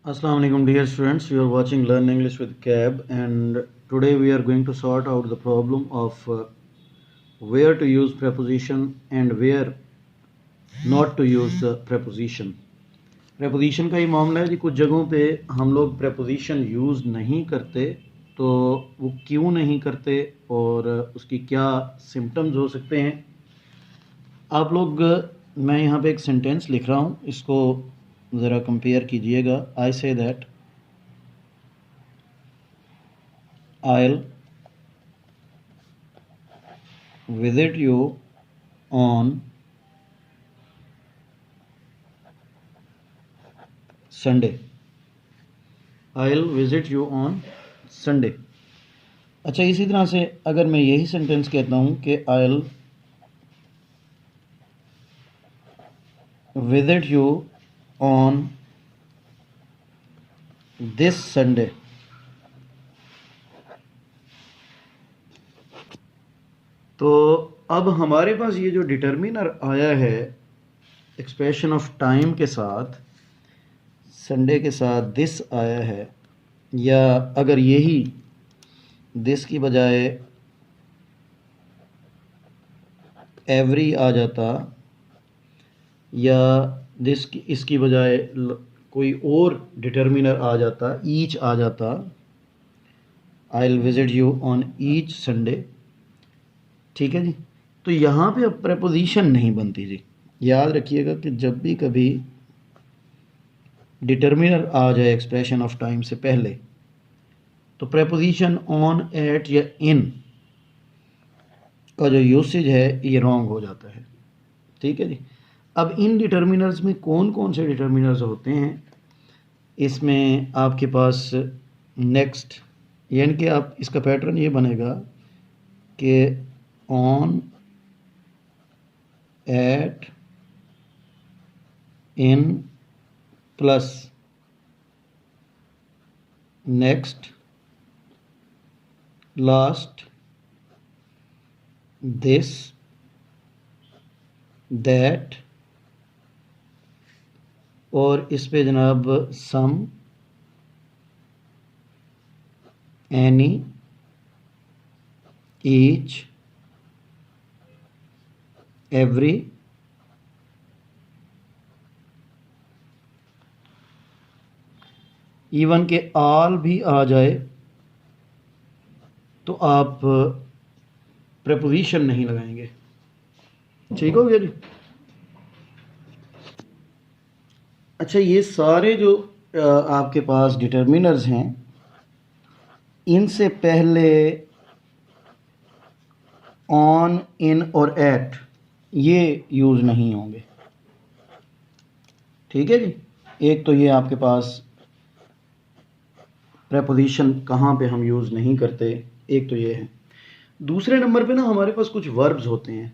Assalamu alaikum dear students, you are watching Learn English with Cab, and today we are going to sort out the problem of where to use preposition and where not to use the preposition. preposition का ही मामला है जी। कुछ जगहों पे हम लोग preposition use नहीं करते, तो वो क्यों नहीं करते और उसकी क्या सिम्टम्स हो सकते हैं। आप लोग, मैं यहाँ पे एक सेंटेंस लिख रहा हूँ, इसको ज़रा कंपेयर कीजिएगा। I say that I'll visit you on Sunday. I'll visit you on Sunday. अच्छा, इसी तरह से अगर मैं यही सेंटेंस कहता हूँ कि I'll visit you on this Sunday, तो अब हमारे पास ये जो डिटर्मिनर आया है एक्सप्रेशन ऑफ टाइम के साथ, संडे के साथ दिस आया है, या अगर यही दिस की बजाय एवरी आ जाता, या दिस की इसकी बजाय कोई और डिटर्मिनर आ जाता, ईच आ जाता, I will visit you on each Sunday. ठीक है जी। तो यहाँ पे अब प्रेपोजिशन नहीं बनती जी। याद रखिएगा कि जब भी कभी डिटर्मिनर आ जाए एक्सप्रेशन ऑफ टाइम से पहले, तो प्रेपोजिशन ऑन, एट या इन का जो यूसेज है ये रॉन्ग हो जाता है। ठीक है जी। अब इन डिटर्मिनर्स में कौन कौन से डिटर्मिनर्स होते हैं, इसमें आपके पास नेक्स्ट, यानी कि आप इसका पैटर्न ये बनेगा कि on, at, in plus next, last, this, that, और इस पे जनाब some, any, each, every, even के ऑल भी आ जाए तो आप प्रेपोजिशन नहीं लगाएंगे। ठीक हो गया जी। अच्छा, ये सारे जो आपके पास डिटर्मिनर्स हैं, इनसे पहले ऑन, इन और एट ये यूज़ नहीं होंगे। ठीक है जी। एक तो ये आपके पास प्रेपोजिशन कहाँ पे हम यूज़ नहीं करते, एक तो ये है। दूसरे नंबर पे ना हमारे पास कुछ वर्ब्स होते हैं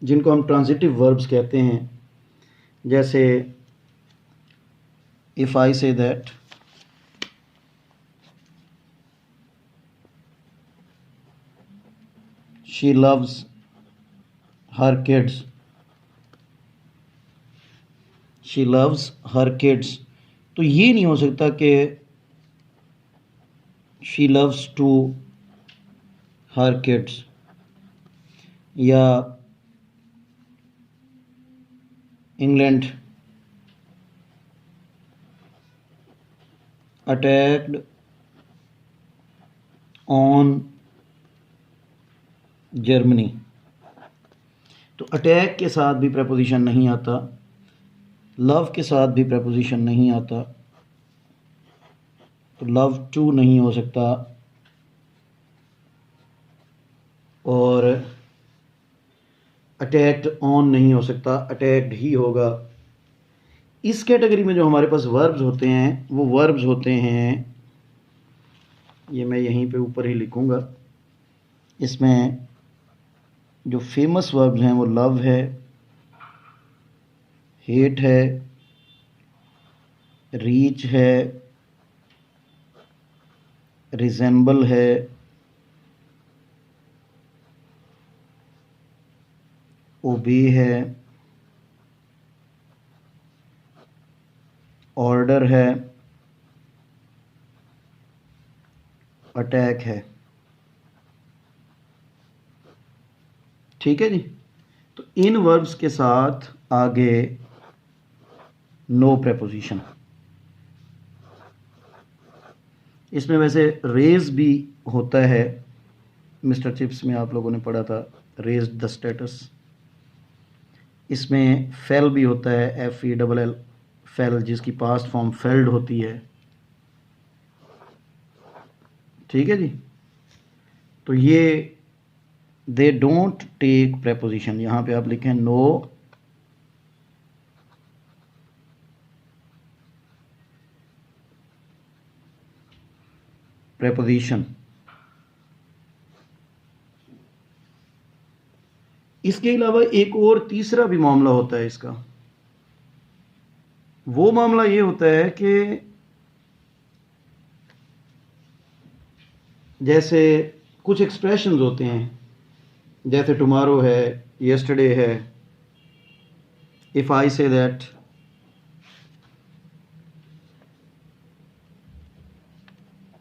जिनको हम ट्रांजिटिव वर्ब्स कहते हैं। जैसे if I say that she loves her kids, she loves her kids, तो ये नहीं हो सकता कि she loves to her kids, या इंग्लैंड अटैक्ड ऑन जर्मनी। तो अटैक के साथ भी प्रेपोजिशन नहीं आता, लव के साथ भी प्रेपोजिशन नहीं आता, तो लव टू नहीं हो सकता, और अटैक्ड ऑन नहीं हो सकता, अटैक्ड ही होगा। इस कैटेगरी में जो हमारे पास वर्ब्स होते हैं वो वर्ब्स होते हैं, ये मैं यहीं पे ऊपर ही लिखूंगा। इसमें जो फेमस वर्ब्स हैं वो लव है, हेट है, रीच है, रिजेंबल है, ओबे है, ऑर्डर है, अटैक है। ठीक है जी। तो इन वर्ब्स के साथ आगे नो प्रेपोजिशन। इसमें वैसे रेज भी होता है, मिस्टर चिप्स में आप लोगों ने पढ़ा था, रेज द स्टेटस। इसमें फेल भी होता है, FELL, फेल, जिसकी पास्ट फॉर्म फेल्ड होती है। ठीक है जी। तो ये दे डोंट टेक प्रेपोजिशन, यहाँ पे आप लिखें नो प्रेपोजिशन। इसके अलावा एक और तीसरा भी मामला होता है इसका। वो मामला ये होता है कि जैसे कुछ एक्सप्रेशंस होते हैं, जैसे टुमारो है, यस्टरडे है। If I say that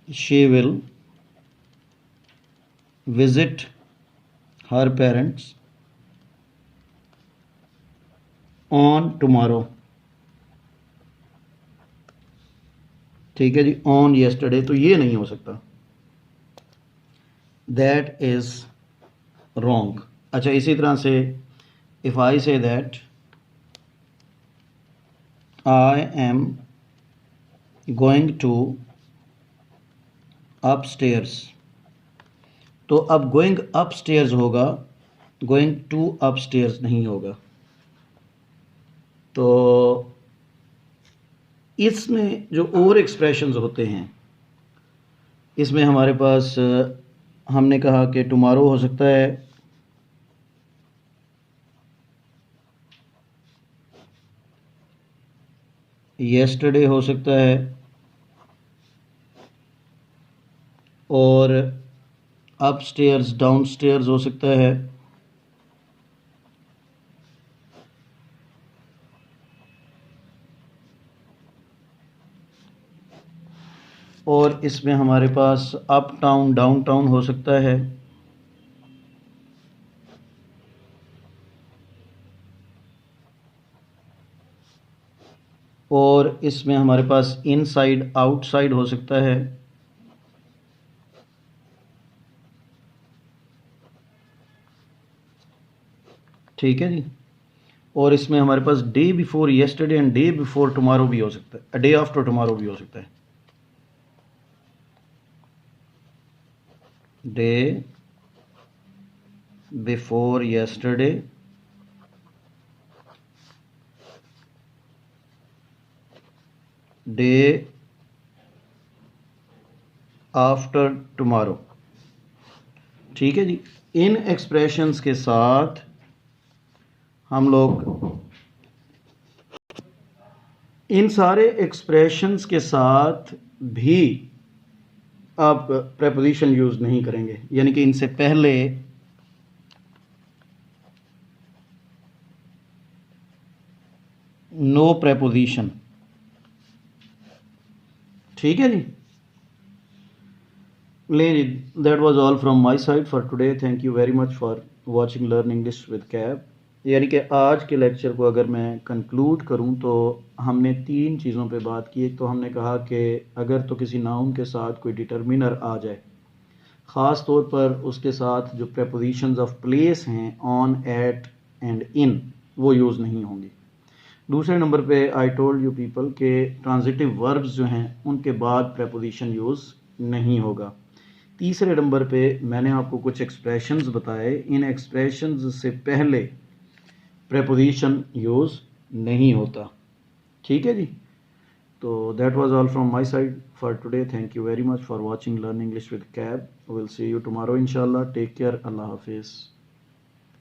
she will visit her parents on tomorrow. ठीक है जी, ऑन यस्टरडे, तो ये नहीं हो सकता, दैट इज रॉन्ग। अच्छा, इसी तरह से if I say that I am going to upstairs, तो अब गोइंग अपस्टेयर्स होगा, गोइंग टू अपस्टेयर्स नहीं होगा। तो इसमें जो और एक्सप्रेशंस होते हैं, इसमें हमारे पास हमने कहा कि टुमारो हो सकता है, येस्टरडे हो सकता है, और अपस्टेयर्स डाउनस्टेयर्स हो सकता है। और इसमें हमारे पास अप टाउन डाउन टाउन हो सकता है। और इसमें हमारे पास इनसाइड आउटसाइड हो सकता है। ठीक है जी। और इसमें हमारे पास day before yesterday and day before tomorrow भी हो सकता है, डे आफ्टर टुमारो भी हो सकता है। Day before yesterday day after tomorrow. ठीक है जी। इन एक्सप्रेशंस के साथ हम लोग, इन सारे एक्सप्रेशंस के साथ भी आप प्रेपोजिशन यूज नहीं करेंगे, यानी कि इनसे पहले नो प्रेपोजिशन। ठीक है जी। That was all from my side for today. Thank you very much for watching learn English with cab. यानी कि आज के लेक्चर को अगर मैं कंक्लूड करूं तो हमने 3 चीज़ों पे बात की। एक तो हमने कहा कि अगर तो किसी नाउन के साथ कोई डिटर्मिनर आ जाए, ख़ास तौर पर उसके साथ जो प्रेपोजिशंस ऑफ प्लेस हैं, ऑन, एट एंड इन, वो यूज़ नहीं होंगी। दूसरे नंबर पे आई टोल्ड यू पीपल के ट्रांजिटिव वर्ब्स जो हैं उनके बाद प्रेपोजिशन यूज़ नहीं होगा। तीसरे नंबर पे मैंने आपको कुछ एक्सप्रेशंस बताए, इन एक्सप्रेशंस से पहले प्रेपोजिशन यूज़ नहीं होता। ठीक है जी। तो that was all from my side for today. Thank you very much for watching learn English with cab. Will see you tomorrow इंशाल्लाह। Take care. अल्लाह हाफिज़।